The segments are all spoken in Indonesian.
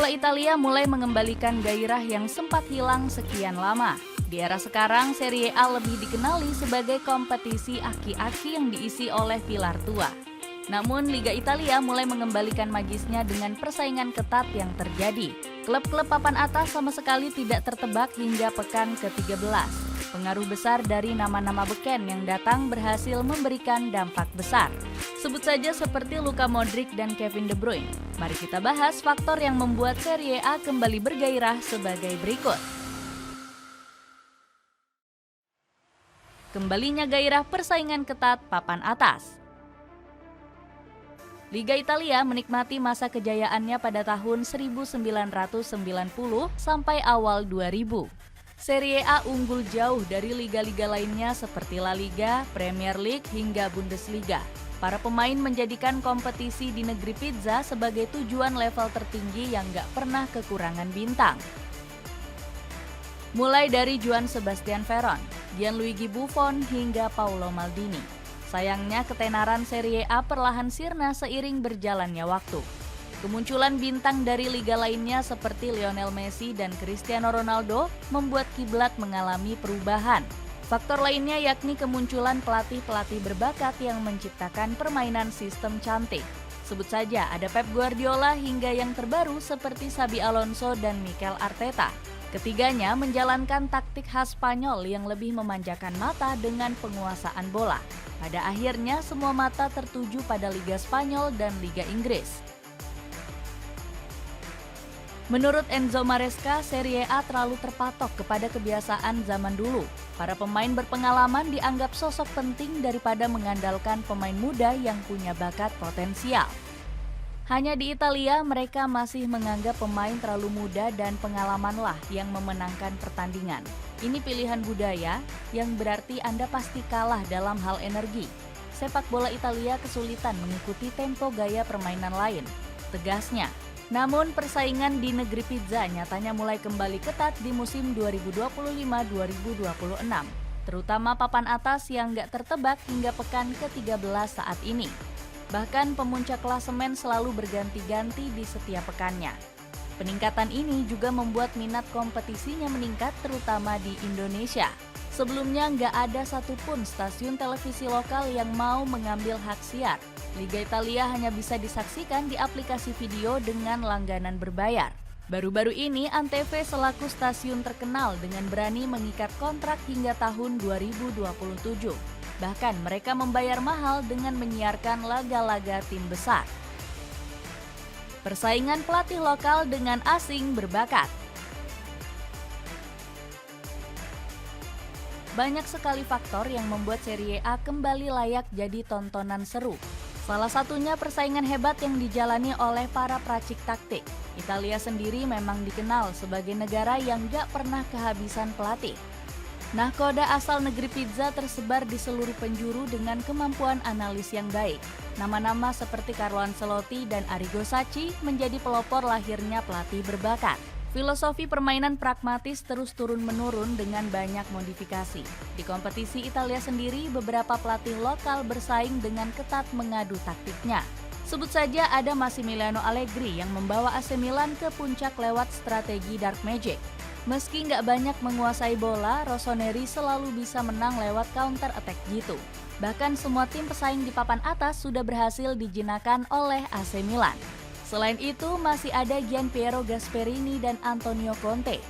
bola Italia mulai mengembalikan gairah yang sempat hilang sekian lama. Di era sekarang, Serie A lebih dikenali sebagai kompetisi aki-aki yang diisi oleh pilar tua. Namun, Liga Italia mulai mengembalikan magisnya dengan persaingan ketat yang terjadi. Klub-klub papan atas sama sekali tidak tertebak hingga pekan ke-13. Pengaruh besar dari nama-nama beken yang datang berhasil memberikan dampak besar. Sebut saja seperti Luka Modric dan Kevin De Bruyne. Mari kita bahas faktor yang membuat Serie A kembali bergairah sebagai berikut. Kembalinya gairah persaingan ketat papan atas. Liga Italia menikmati masa kejayaannya pada tahun 1990 sampai awal 2000. Serie A unggul jauh dari liga-liga lainnya seperti La Liga, Premier League, hingga Bundesliga. Para pemain menjadikan kompetisi di negeri pizza sebagai tujuan level tertinggi yang gak pernah kekurangan bintang. Mulai dari Johann Sebastian Veron, Gianluigi Buffon, hingga Paolo Maldini. Sayangnya ketenaran Serie A perlahan sirna seiring berjalannya waktu. Kemunculan bintang dari liga lainnya seperti Lionel Messi dan Cristiano Ronaldo membuat kiblat mengalami perubahan. Faktor lainnya yakni kemunculan pelatih-pelatih berbakat yang menciptakan permainan sistem cantik. Sebut saja ada Pep Guardiola hingga yang terbaru seperti Xabi Alonso dan Mikel Arteta. Ketiganya menjalankan taktik khas Spanyol yang lebih memanjakan mata dengan penguasaan bola. Pada akhirnya semua mata tertuju pada Liga Spanyol dan Liga Inggris. Menurut Enzo Maresca, Serie A terlalu terpatok kepada kebiasaan zaman dulu. Para pemain berpengalaman dianggap sosok penting daripada mengandalkan pemain muda yang punya bakat potensial. Hanya di Italia mereka masih menganggap pemain terlalu muda dan pengalamanlah yang memenangkan pertandingan. Ini pilihan budaya yang berarti Anda pasti kalah dalam hal energi. Sepak bola Italia kesulitan mengikuti tempo gaya permainan lain, tegasnya. Namun persaingan di negeri pizza nyatanya mulai kembali ketat di musim 2025-2026. Terutama papan atas yang gak tertebak hingga pekan ke-13 saat ini. Bahkan pemuncak klasemen selalu berganti-ganti di setiap pekannya. Peningkatan ini juga membuat minat kompetisinya meningkat terutama di Indonesia. Sebelumnya nggak ada satupun stasiun televisi lokal yang mau mengambil hak siar. Liga Italia hanya bisa disaksikan di aplikasi video dengan langganan berbayar. Baru-baru ini Antv selaku stasiun terkenal dengan berani mengikat kontrak hingga tahun 2027. Bahkan mereka membayar mahal dengan menyiarkan laga-laga tim besar. Persaingan pelatih lokal dengan asing berbakat. Banyak sekali faktor yang membuat Serie A kembali layak jadi tontonan seru. Salah satunya persaingan hebat yang dijalani oleh para peracik taktik. Italia sendiri memang dikenal sebagai negara yang gak pernah kehabisan pelatih. Nahkoda asal negeri pizza tersebar di seluruh penjuru dengan kemampuan analis yang baik. Nama-nama seperti Carlo Ancelotti dan Arrigo Sacchi menjadi pelopor lahirnya pelatih berbakat. Filosofi permainan pragmatis terus turun-menurun dengan banyak modifikasi. Di kompetisi Italia sendiri, beberapa pelatih lokal bersaing dengan ketat mengadu taktiknya. Sebut saja ada Massimiliano Allegri yang membawa AC Milan ke puncak lewat strategi Dark Magic. Meski nggak banyak menguasai bola, Rossoneri selalu bisa menang lewat counter attack gitu. Bahkan semua tim pesaing di papan atas sudah berhasil dijinakan oleh AC Milan. Selain itu, masih ada Gianpiero Gasperini dan Antonio Conte.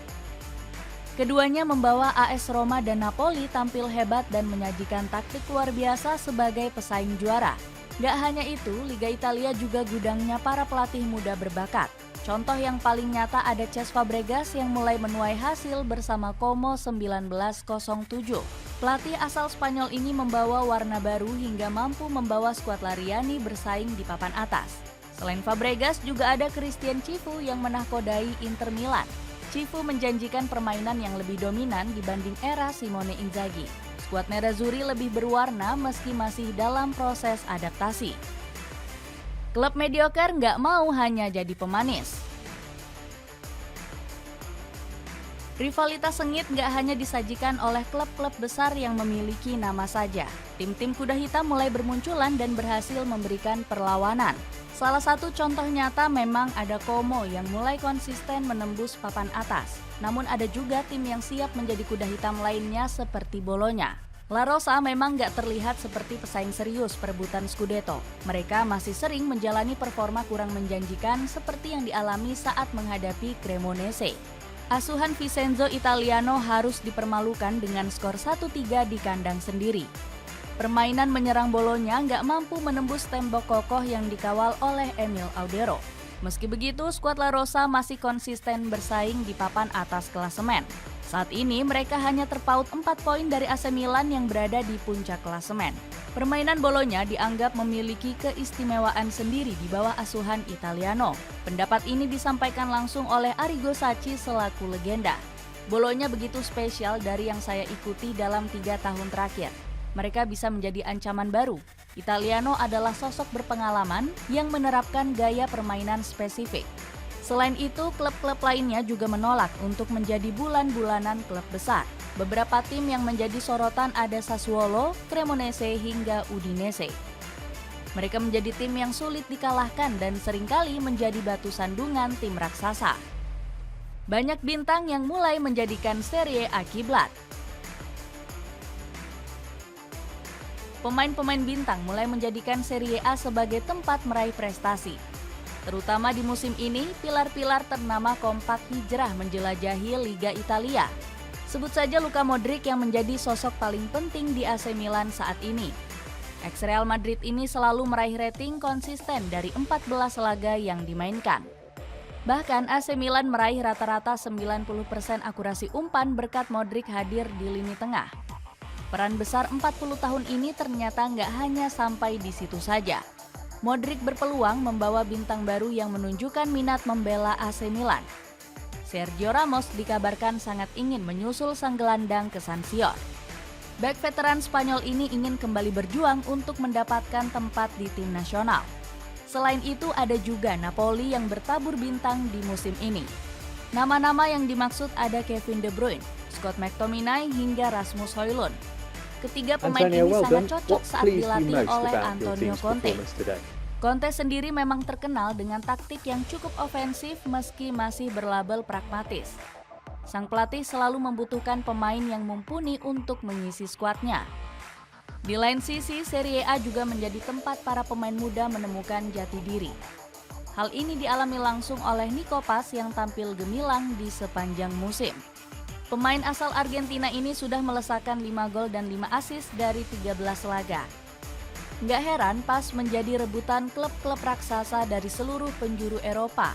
Keduanya membawa AS Roma dan Napoli tampil hebat dan menyajikan taktik luar biasa sebagai pesaing juara. Gak hanya itu, Liga Italia juga gudangnya para pelatih muda berbakat. Contoh yang paling nyata ada Cesc Fabregas yang mulai menuai hasil bersama Como 1907. Pelatih asal Spanyol ini membawa warna baru hingga mampu membawa skuad Lariani bersaing di papan atas. Selain Fabregas juga ada Christian Cifu yang menahkodai Inter Milan. Cifu menjanjikan permainan yang lebih dominan dibanding era Simone Inzaghi. Skuad Nerazzurri lebih berwarna meski masih dalam proses adaptasi. Klub mediocre nggak mau hanya jadi pemanis. Rivalitas sengit nggak hanya disajikan oleh klub-klub besar yang memiliki nama saja. Tim-tim kuda hitam mulai bermunculan dan berhasil memberikan perlawanan. Salah satu contoh nyata memang ada Como yang mulai konsisten menembus papan atas. Namun ada juga tim yang siap menjadi kuda hitam lainnya seperti Bologna. La Rosa memang nggak terlihat seperti pesaing serius perebutan Scudetto. Mereka masih sering menjalani performa kurang menjanjikan seperti yang dialami saat menghadapi Cremonese. Asuhan Vincenzo Italiano harus dipermalukan dengan skor 1-3 di kandang sendiri. Permainan menyerang Bologna nggak mampu menembus tembok kokoh yang dikawal oleh Emil Audero. Meski begitu, skuad La Rosa masih konsisten bersaing di papan atas klasemen. Saat ini mereka hanya terpaut 4 poin dari AC Milan yang berada di puncak klasemen. Permainan Bologna dianggap memiliki keistimewaan sendiri di bawah asuhan Italiano. Pendapat ini disampaikan langsung oleh Arrigo Sacchi selaku legenda. Bologna begitu spesial dari yang saya ikuti dalam 3 tahun terakhir. Mereka bisa menjadi ancaman baru. Italiano adalah sosok berpengalaman yang menerapkan gaya permainan spesifik. Selain itu, klub-klub lainnya juga menolak untuk menjadi bulan-bulanan klub besar. Beberapa tim yang menjadi sorotan ada Sassuolo, Cremonese, hingga Udinese. Mereka menjadi tim yang sulit dikalahkan dan seringkali menjadi batu sandungan tim raksasa. Banyak bintang yang mulai menjadikan Serie A kiblat. Pemain-pemain bintang mulai menjadikan Serie A sebagai tempat meraih prestasi. Terutama di musim ini, pilar-pilar ternama kompak hijrah menjelajahi Liga Italia. Sebut saja Luka Modric yang menjadi sosok paling penting di AC Milan saat ini. Ex-Real Madrid ini selalu meraih rating konsisten dari 14 laga yang dimainkan. Bahkan AC Milan meraih rata-rata 90% akurasi umpan berkat Modric hadir di lini tengah. Peran besar 40 tahun ini ternyata nggak hanya sampai di situ saja. Modric berpeluang membawa bintang baru yang menunjukkan minat membela AC Milan. Sergio Ramos dikabarkan sangat ingin menyusul sang gelandang ke San Siro. Bek veteran Spanyol ini ingin kembali berjuang untuk mendapatkan tempat di tim nasional. Selain itu ada juga Napoli yang bertabur bintang di musim ini. Nama-nama yang dimaksud ada Kevin De Bruyne, Scott McTominay hingga Rasmus Højlund. Ketiga pemain ini sangat cocok saat dilatih oleh Antonio Conte. Conte sendiri memang terkenal dengan taktik yang cukup ofensif meski masih berlabel pragmatis. Sang pelatih selalu membutuhkan pemain yang mumpuni untuk mengisi skuadnya. Di lain sisi, Serie A juga menjadi tempat para pemain muda menemukan jati diri. Hal ini dialami langsung oleh Nico Paz yang tampil gemilang di sepanjang musim. Pemain asal Argentina ini sudah melesakkan 5 gol dan 5 assist dari 13 laga. Nggak heran Paz menjadi rebutan klub-klub raksasa dari seluruh penjuru Eropa.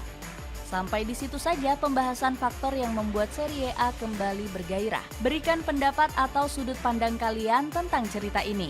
Sampai di situ saja pembahasan faktor yang membuat Serie A kembali bergairah. Berikan pendapat atau sudut pandang kalian tentang cerita ini.